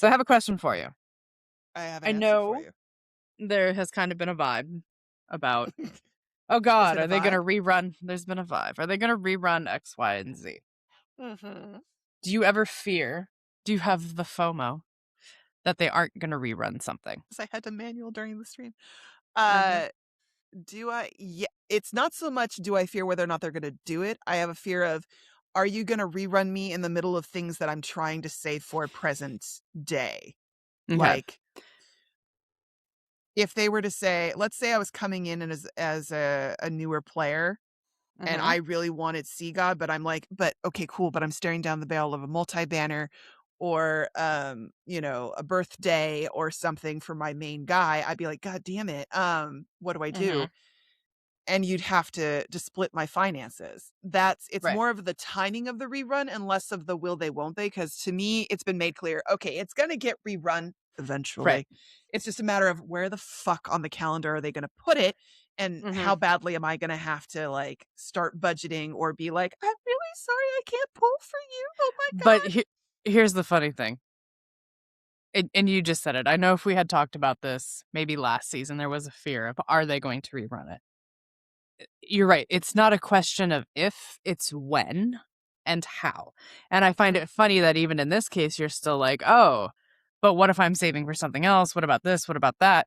So I have a question for you. I have an I answer for know you. there has kind of been a vibe about, oh Is God, it a are they going vibe? to rerun? There's been a vibe. Are they going to rerun X, Y, and Z? Mhm. Do you ever fear? Do you have the FOMO that they aren't going to rerun something? 'Cause I had to manual during the stream. Hmm. Uh, do I? Yeah, it's not so much do I fear whether or not they're gonna do it. I have a fear of, are you gonna rerun me in the middle of things that I'm trying to save for present day? Okay. Like, if they were to say, let's say I was coming in and as a newer player and Hmm. I really wanted Sea God, but I'm like, but okay, cool, but I'm staring down the barrel of a multi-banner or a birthday or something for my main guy. I'd be like, God damn it. What do I do? Hmm. And you'd have to split my finances. It's Right. more of the timing of the rerun and less of the will they, won't they? Because to me, it's been made clear, okay, it's gonna get rerun Right. eventually. It's just a matter of where the fuck on the calendar are they gonna put it, and Hmm. how badly am I gonna have to like start budgeting or be like, I'm really sorry I can't pull for you. Oh my But god. here's the funny thing. And you just said it. I know if we had talked about this maybe last season, there was a fear of are they going to rerun it? You're right. It's not a question of if, it's when and how. And I find it funny that even in this case, you're still like, oh, but what if I'm saving for something else? What about this? What about that?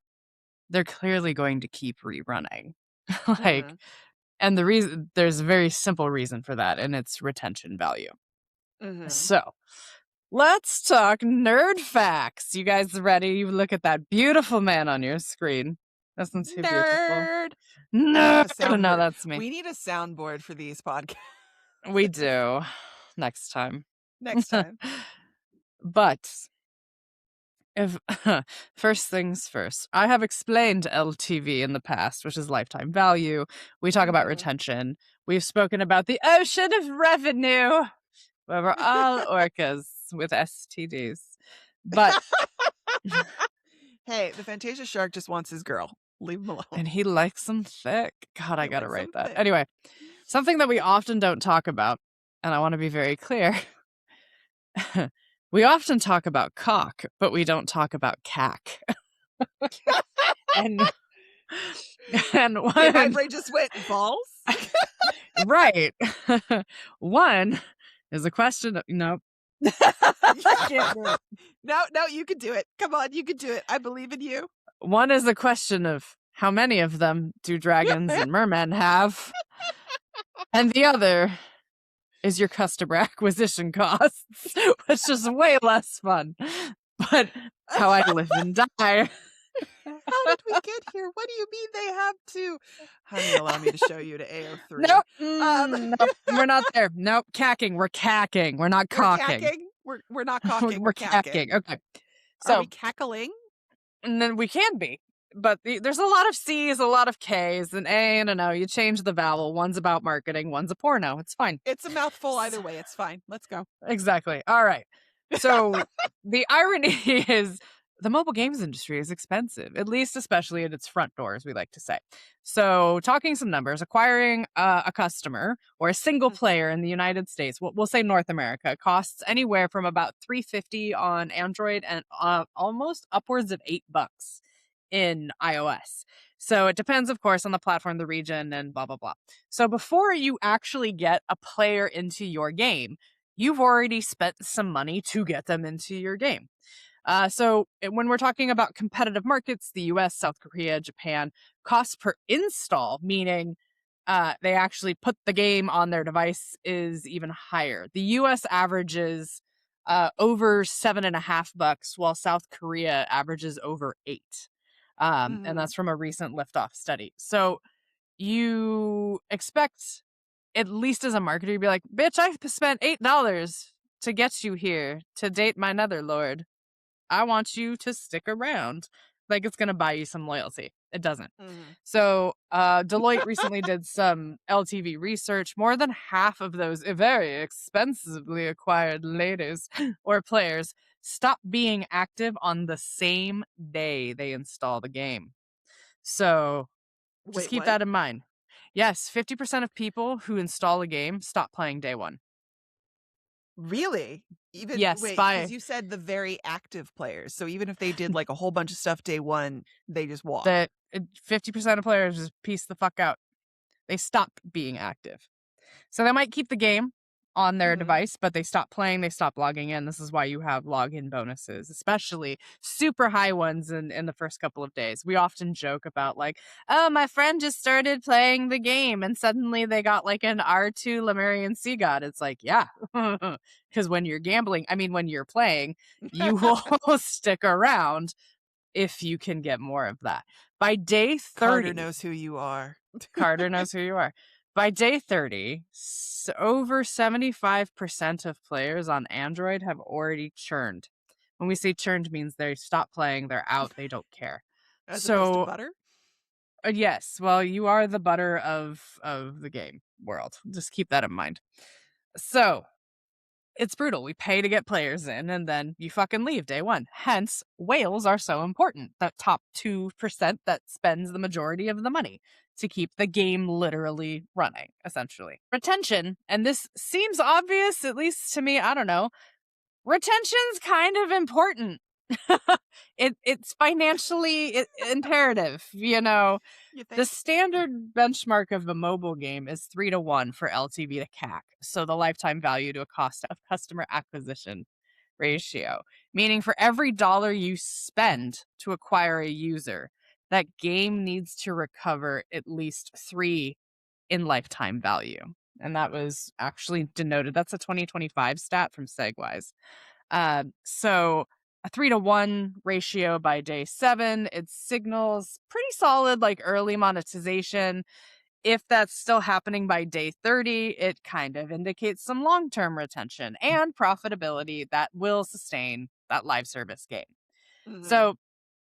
They're clearly going to keep rerunning. Like, Mhm. and there's a very simple reason for that, and it's retention value. Mhm. So let's talk nerd facts. You guys ready? You look at that beautiful man on your screen. Isn't he beautiful? Nerd. We need Nerd. a No, soundboard. that's me. We need a soundboard for these podcasts. We do. Next time. Next time. But if first things first, I have explained LTV in the past, which is lifetime value. We talk about Mhm. retention. We've spoken about the ocean of revenue, where we're all orcas with STDs. But Hey, the Fantasia shark just wants his girl. Leave him alone. and he likes them thick. God, I He gotta likes write them that. thick. Anyway, something that we often don't talk about, and I want to be very clear. We often talk about cock, but we don't talk about cack. And and Okay, my one brain just went, balls? right. One is a question of nope. I can't do it. No, no, you can do it. Come on, you can do it. I believe in you. One is a question of how many of them do dragons and mermen have? And the other is your customer acquisition costs, which is way less fun. But how I live and die. How did we get here? What do you mean they have to? Honey, allow me to show you to AO3. Nope. Um, Nope. We're not there. Nope. Cacking. We're cacking. We're not we're cocking. cacking. We're not cocking, we're We're cacking. cacking. Okay. Are we So, cackling? and then we can be. But there's a lot of C's, a lot of K's, an A and an O. You change the vowel. One's about marketing, one's a porno. It's fine. It's a mouthful either way. It's fine. Let's go. Exactly. All right. So the irony is the mobile games industry is expensive, at least especially at its front door, as we like to say. So talking some numbers, acquiring a customer or a single player in the United States, we'll say North America, costs anywhere from about $3.50 on Android and almost upwards of $8 in iOS. So it depends, of course, on the platform, the region, and blah, blah, blah. So before you actually get a player into your game, you've already spent some money to get them into your game. So when we're talking about competitive markets, the US, South Korea, Japan, cost per install, meaning they actually put the game on their device, is even higher. The US averages over $7.50, while South Korea averages over 8. And Mhm. that's from a recent liftoff study. So you expect, at least as a marketer, you'd be like, bitch, I spent $8 to get you here to date my netherlord. I want you to stick around. Like it's gonna buy you some loyalty. It doesn't. Mhm. So Deloitte recently did some LTV research. More than half of those very expensively acquired ladies or players stop being active on the same day they install the game. So just Wait, keep what? that in mind. Yes, 50% of people who install a game stop playing day one. Really? Even Yes, wait, because by you said the very active players, so even if they did, like, a whole bunch of stuff day 1, they just walk. the 50% of players just piece the fuck out. They stop being active. So they might keep the game on their Mhm. device, but they stop playing, they stop logging in. This is why you have login bonuses, especially super high ones in the first couple of days. We often joke about like, oh, my friend just started playing the game and suddenly they got like an R2 Lemurian Sea God. It's like, yeah. Because when you're gambling, I mean when you're playing, you will stick around if you can get more of that. By day Carter 30, knows who you are. Carter knows who you are. By day 30, over 75% of players on Android have already churned. When we say churned means they stop playing, they're out, they don't care. As opposed to So, butter? yes, well, you are the butter of the game world. Just keep that in mind. So, it's brutal. We pay to get players in and then you fucking leave day 1. Hence, whales are so important. That top 2% that spends the majority of the money to keep the game literally running, essentially. Retention, and this seems obvious, at least to me, I don't know. Retention's kind of important. It's financially imperative, you know. You The think? standard benchmark of a mobile game is 3 to 1 for LTV to CAC, so the lifetime value to a cost of customer acquisition ratio, meaning for every dollar you spend to acquire a user, that game needs to recover at least 3 in lifetime value. And that was actually denoted. That's a 2025 stat from Segwise. So a 3 to 1 ratio by day 7, it signals pretty solid, like early monetization. If that's still happening by day 30, it kind of indicates some long term retention and profitability that will sustain that live service game. Mhm. So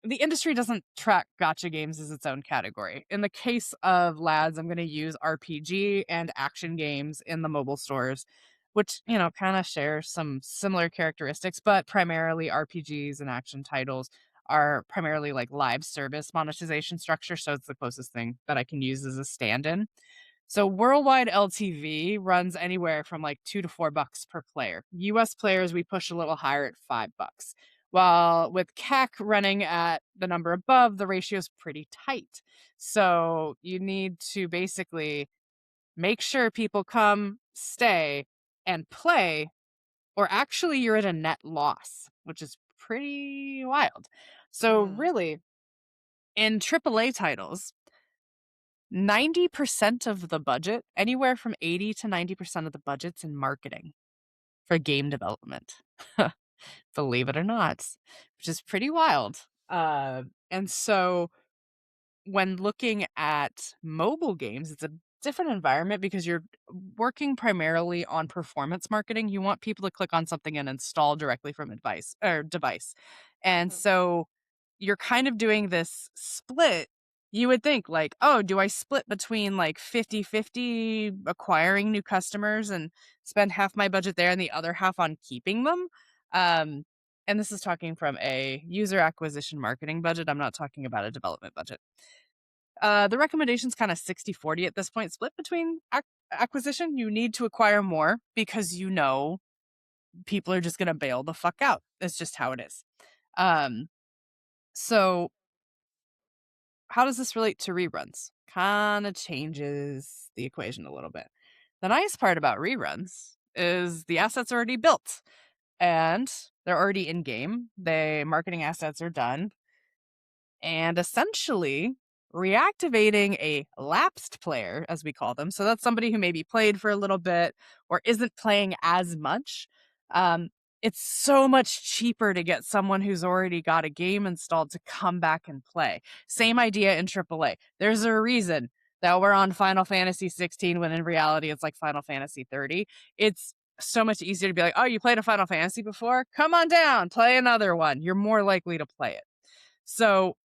the industry doesn't track gotcha games as its own category. In the case of lads, I'm going to use RPG and action games in the mobile stores, which, you know, kind of share some similar characteristics, but primarily RPGs and action titles are primarily like live service monetization structure. So it's the closest thing that I can use as a stand in. So worldwide LTV runs anywhere from like $2 to $4 per player. US players, we push a little higher at $5. While with CAC running at the number above, the ratio is pretty tight. So you need to basically make sure people come, stay, and play, or actually you're at a net loss, which is pretty wild. So Mhm. really, in AAA titles, 90% of the budget, anywhere from 80 to 90% of the budget's in marketing for game development. Believe it or not, which is pretty wild. And so when looking at mobile games, it's a different environment because you're working primarily on performance marketing. You want people to click on something and install directly from advice or device. And Mhm. so you're kind of doing this split. You would think like, oh, do I split between like 50-50 acquiring new customers and spend half my budget there and the other half on keeping them? Um, and this is talking from a user acquisition marketing budget. I'm not talking about a development budget. The recommendation's kind of 60-40 at this point, split between acquisition. You need to acquire more because you know people are just going to bail the fuck out. That's just how it is. Um, so, how does this relate to reruns? Kind of changes the equation a little bit. The nice part about reruns is the assets are already built and they're already in game. The marketing assets are done. And essentially reactivating a lapsed player, as we call them. So that's somebody who maybe played for a little bit or isn't playing as much. Um, it's so much cheaper to get someone who's already got a game installed to come back and play. Same idea in AAA. There's a reason that we're on Final Fantasy 16 when in reality it's like Final Fantasy 30. It's so much easier to be like, oh, you played a Final Fantasy before? Come on down, play another one. You're more likely to play it. So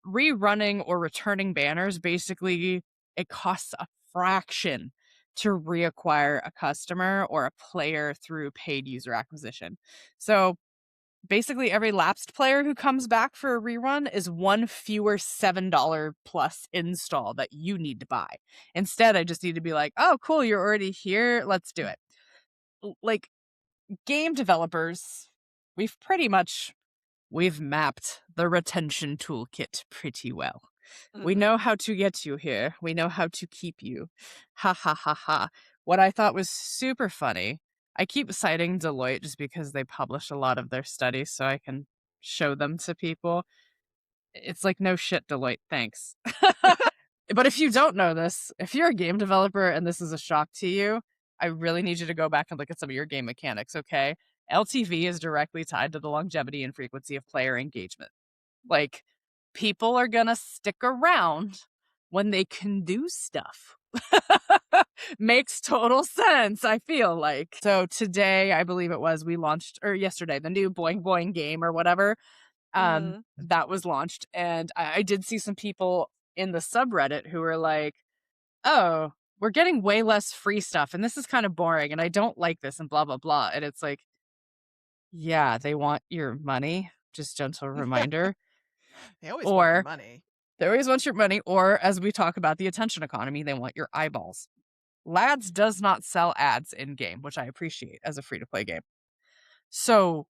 rerunning or returning banners, basically, it costs a fraction to reacquire a customer or a player through paid user acquisition. So basically, every lapsed player who comes back for a rerun is one fewer $7 plus install that you need to buy. Instead, I just need to be like, oh, cool, you're already here. Let's do it. Like, game developers, we've pretty much we've mapped the retention toolkit pretty well. We know Mhm. how to get you here. We know how to keep you. Ha ha ha ha. What I thought was super funny, I keep citing Deloitte just because they publish a lot of their studies so I can show them to people. It's like, no shit, Deloitte, thanks. But if you don't know this, if you're a game developer and this is a shock to you, I really need you to go back and look at some of your game mechanics, okay? LTV is directly tied to the longevity and frequency of player engagement. Like, people are gonna stick around when they can do stuff. Makes total sense, I feel like. So today, I believe it was, we launched, or yesterday, the new Boing Boing game or whatever, Mhm. that was launched. And I did see some people in the subreddit who were like, oh, we're getting way less free stuff, and this is kind of boring, and I don't like this, and blah, blah, blah. And it's like, yeah, they want your money. Just gentle reminder. They always want your Or money. they always want your money, or as we talk about the attention economy, they want your eyeballs. Lads does not sell ads in game, which I appreciate as a free to play game. So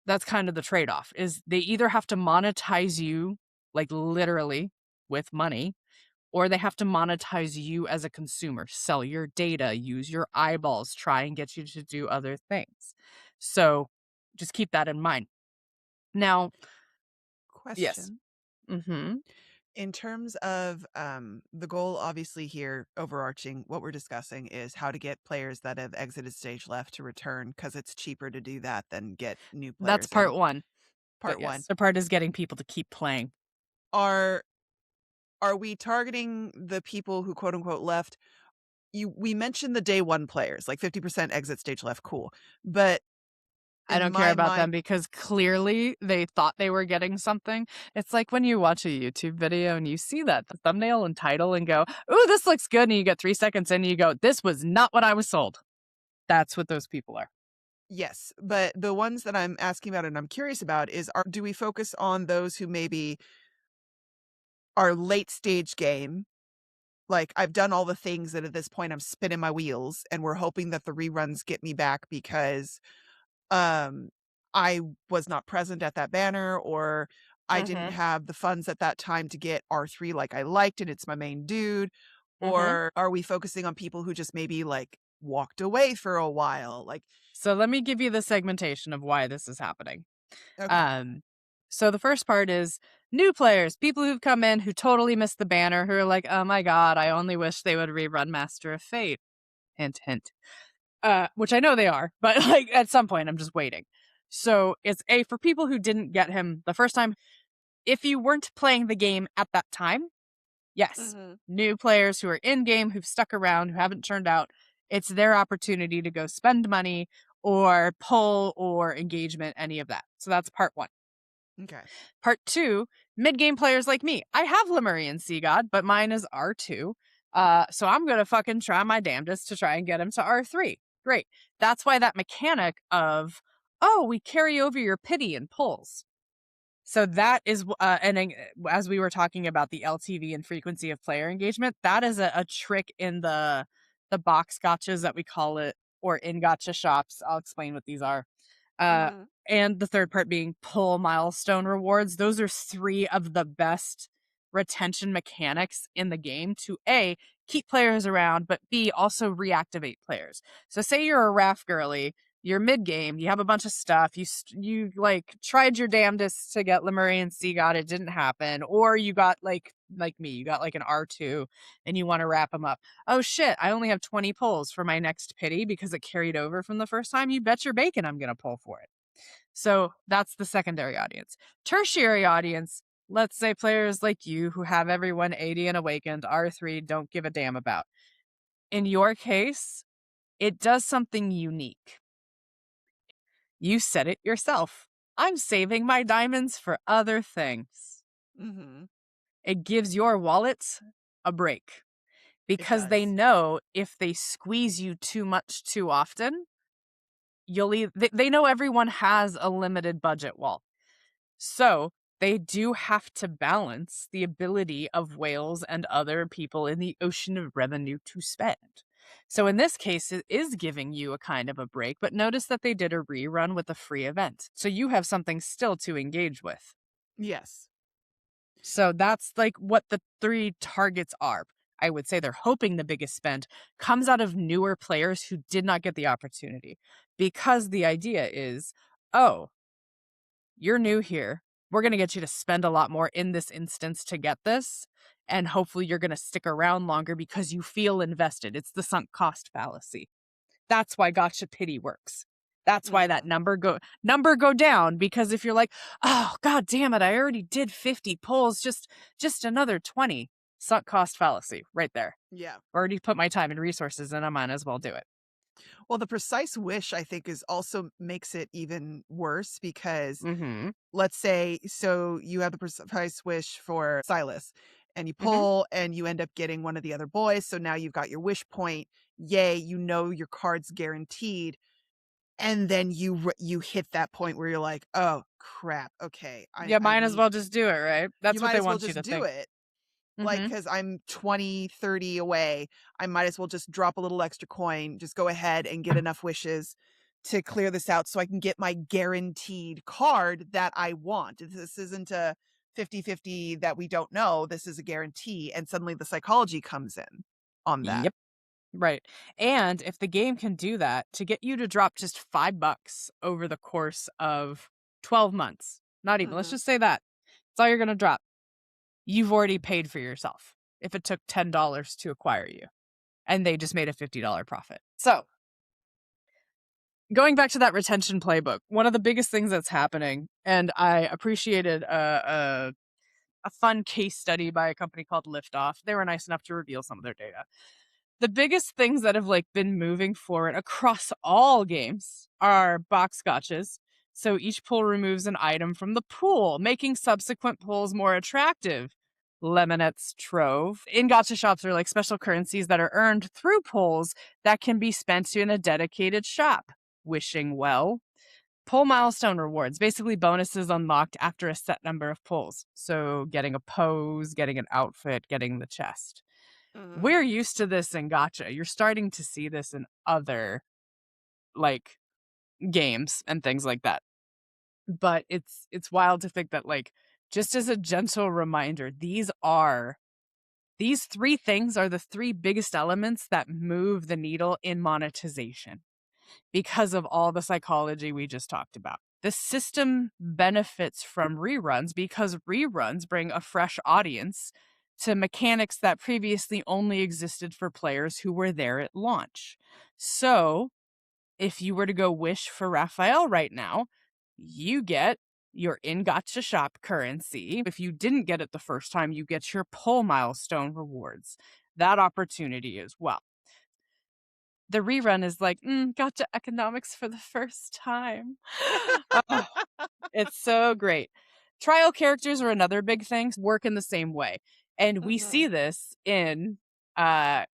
that's kind of the trade off is they either have to monetize you like literally with money, or they have to monetize you as a consumer, sell your data, use your eyeballs, try and get you to do other things. So just keep that in mind. Now, yes. Question. Mhm. In terms of, the goal obviously here, overarching, what we're discussing is how to get players that have exited stage left to return because it's cheaper to do that than get new That's players part in. 1. But Part 1. yes, the part is getting people to keep playing. Are are we targeting the people who quote unquote left? We mentioned the day 1 players, like 50% exit stage left, cool. But I in don't care my about them mind, because clearly they thought they were getting something. It's like when you watch a YouTube video and you see that the thumbnail and title and go, "Ooh, this looks good," and you get 3 seconds in and you go, "This was not what I was sold." That's what those people are. yes, but the ones that I'm asking about and I'm curious about is do we focus on those who maybe are late stage game? Like, I've done all the things that at this point I'm spinning my wheels, and we're hoping that the reruns get me back because, um, I was not present at that banner, or I didn't Mhm. have the funds at that time to get R3 like I liked, and it's my main dude, Mhm. or are we focusing on people who just maybe, like, walked away for a while? Like, So let me give you the segmentation of why this is happening. okay. Um, so the first part is new players, people who've come in who totally missed the banner, who are like, "Oh my god, I only wish they would rerun Master of Fate." Hint, hint. Which I know they are, but like at some point I'm just waiting. So it's A for people who didn't get him the first time. If you weren't playing the game at that time, yes. Mhm. New players who are in game, who've stuck around, who haven't turned out, it's their opportunity to go spend money or pull or engagement, any of that. So that's part 1. Okay. Part 2, mid-game players like me. I have Lemurian Sea God, but mine is R2. So I'm gonna fucking try my damnedest to try and get him to R3. Great. That's why that mechanic of, oh, we carry over your pity and pulls. So that is, as we were talking about the LTV and frequency of player engagement, that is a trick in the box gotchas that we call it, or in gotcha shops. I'll explain what these are. Uh, Mhm. and the third part being pull milestone rewards. Those are 3 of the best retention mechanics in the game to A, keep players around, but B, also reactivate players. So say you're a RAF girly, you're mid game, you have a bunch of stuff, you like tried your damnedest to get Lemurian Sea God, it didn't happen, or you got like me, you got like an R2 and you want to wrap them up. Oh shit, I only have 20 pulls for my next pity because it carried over from the first time. You bet your bacon I'm going to pull for it. So that's the secondary audience. Tertiary audience, let's say players like you who have everyone 80 and awakened, R3, don't give a damn about. In your case, it does something unique. You said it yourself. I'm saving my diamonds for other things. Mhm. It gives your wallets a break It because they does. know if they squeeze you too much too often, they know everyone has a limited budget wall. So they do have to balance the ability of whales and other people in the ocean of revenue to spend. So in this case, it is giving you a kind of a break, but notice that they did a rerun with a free event. So you have something still to engage with. Yes. So that's like what the three targets are. I would say they're hoping the biggest spend comes out of newer players who did not get the opportunity. Because the idea is, oh, you're new here. We're going to get you to spend a lot more in this instance to get this. And hopefully you're going to stick around longer because you feel invested. It's the sunk cost fallacy. That's why gotcha pity works. That's why that Mhm. number go down, because if you're like, oh god damn it, I already did 50 pulls, just another 20. Sunk cost fallacy right there. Yeah. Already put my time and resources and I might as well do it. Well, the precise wish, I think, is also makes it even worse because Mm-hmm. let's say so you have the precise wish for Sylus and you Mm-hmm. pull and you end up getting one of the other boys, so now you've got your wish point. Yay, you know your card's guaranteed. And then you hit that point where you're like, "Oh, crap. Okay. Yeah, I might as need." well just do it, right? You That's what might they as well want you just to do think. it. Like, Mm-hmm. because 'cause I'm 20, 30 away, I might as well just drop a little extra coin, just go ahead and get enough wishes to clear this out so I can get my guaranteed card that I want. This isn't a 50-50 that we don't know, this is a guarantee, and suddenly the psychology comes in on that. Yep. Right. And if the game can do that to get you to drop just $5 over the course of 12 months, not even, let's Mhm. just say that. That's all you're going to drop. You've already paid for yourself if it took $10 to acquire you and they just made a $50 profit. So, going back to that retention playbook, one of the biggest things that's happening, and I appreciated a fun case study by a company called Liftoff. They were nice enough to reveal some of their data. The biggest things that have like been moving forward across all games are box gotchas. So each pool removes an item from the pool, making subsequent pulls more attractive. Lemonette's Trove. In gotcha shops are like special currencies that are earned through pulls that can be spent in a dedicated shop. Wishing Well. Pull milestone rewards, basically bonuses unlocked after a set number of pulls. So getting a pose, getting an outfit, getting the chest. Mhm. We're used to this in Gacha. You're starting to see this in other like games and things like that. But it's wild to think that like just as a gentle reminder, these three things are the three biggest elements that move the needle in monetization because of all the psychology we just talked about. The system benefits from reruns because reruns bring a fresh audience to mechanics that previously only existed for players who were there at launch. So, if you were to go wish for Raphael right now, you get your in gotcha shop currency. If you didn't get it the first time, you get your pull milestone rewards. That opportunity as well. The rerun is like, gotcha economics for the first time. Oh, it's so great. Trial characters are another big thing, work in the same way. And we see Mhm. this in uh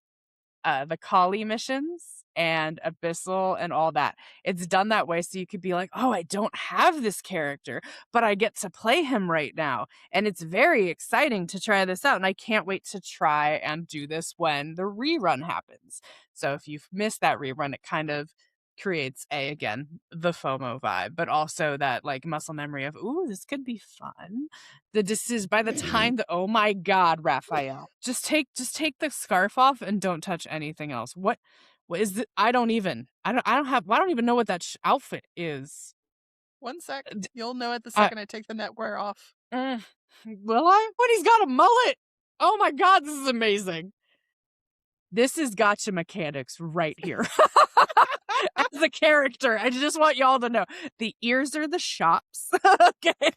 the Kali missions and Abyssal and all that. It's done that way so you could be like, "Oh, I don't have this character, but I get to play him right now." And it's very exciting to try this out, and I can't wait to try and do this when the rerun happens. So if you've missed that rerun, it kind of creates again the FOMO vibe, but also that like muscle memory of, "Ooh, this could be fun." By the time the oh my god, Raphael. Just take the scarf off and don't touch anything else. What is it? I don't even know what that outfit is. 1 sec. D- You'll know it the I second I take the netwear off. mm, will I? But he's got a mullet. Oh my god, this is amazing. This is gotcha mechanics right here. As a character, I just want y'all to know the ears are the shops. Okay.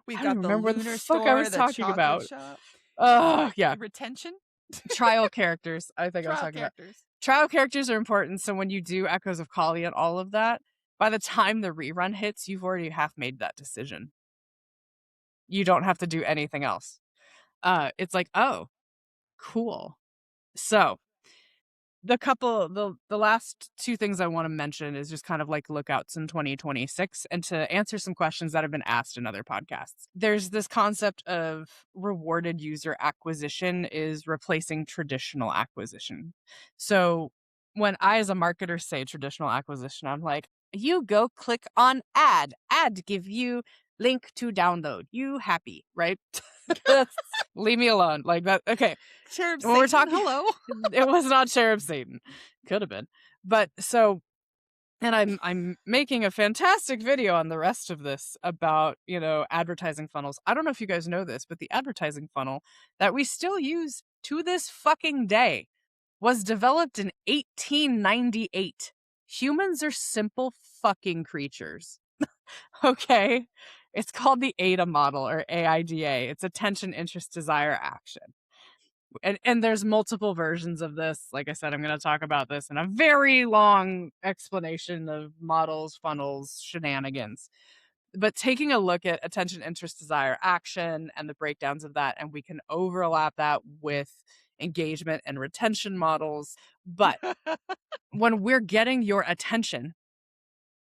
We've I don't got even the remember what the lunar fuck I store, was the talking chocolate about. shop. Yeah. Retention? Trial characters, I think I was Trial talking about. characters. Trial characters are important, so when you do Echoes of Kali and all of that, by the time the rerun hits, you've already half made that decision. You don't have to do anything else. It's like, oh, cool. So the last two things I want to mention is just kind of like lookouts in 2026 and to answer some questions that have been asked in other podcasts. There's this concept of rewarded user acquisition is replacing traditional acquisition. So when I as a marketer say traditional acquisition, I'm like, you go click on ad give you link to download. You happy, right? Leave me alone. Like that. Okay. Cherub When we're Satan, talking, hello. it was not Cherub Satan. Could have been. But so, and I'm making a fantastic video on the rest of this about, advertising funnels. I don't know if you guys know this, but the advertising funnel that we still use to this fucking day was developed in 1898. Humans are simple fucking creatures. Okay? It's called the AIDA model or AIDA. It's attention, interest, desire, action. And there's multiple versions of this. Like I said, I'm going to talk about this in a very long explanation of models, funnels, shenanigans. But taking a look at attention, interest, desire, action, and the breakdowns of that, and we can overlap that with engagement and retention models. But when we're getting your attention,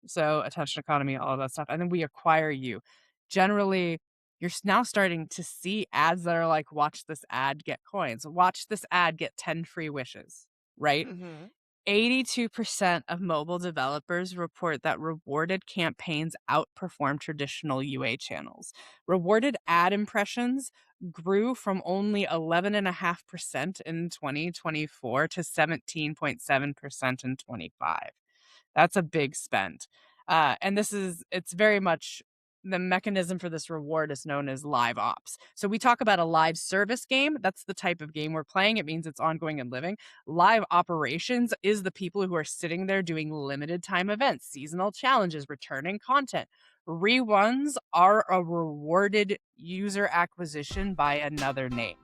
so attention economy, all of that stuff, and then we acquire you, generally you're now starting to see ads that are like, watch this ad, get coins, watch this ad, get 10 free wishes, right? Mhm. 82% of mobile developers report that rewarded campaigns outperform traditional UA channels. Rewarded ad impressions grew from only 11.5% in 2024 to 17.7% in 25. That's a big spend. And it's very much the mechanism for this reward is known as live ops. So we talk about a live service game. That's the type of game we're playing. It means it's ongoing and living. Live operations is the people who are sitting there doing limited time events, seasonal challenges, returning content. Reruns are a rewarded user acquisition by another name.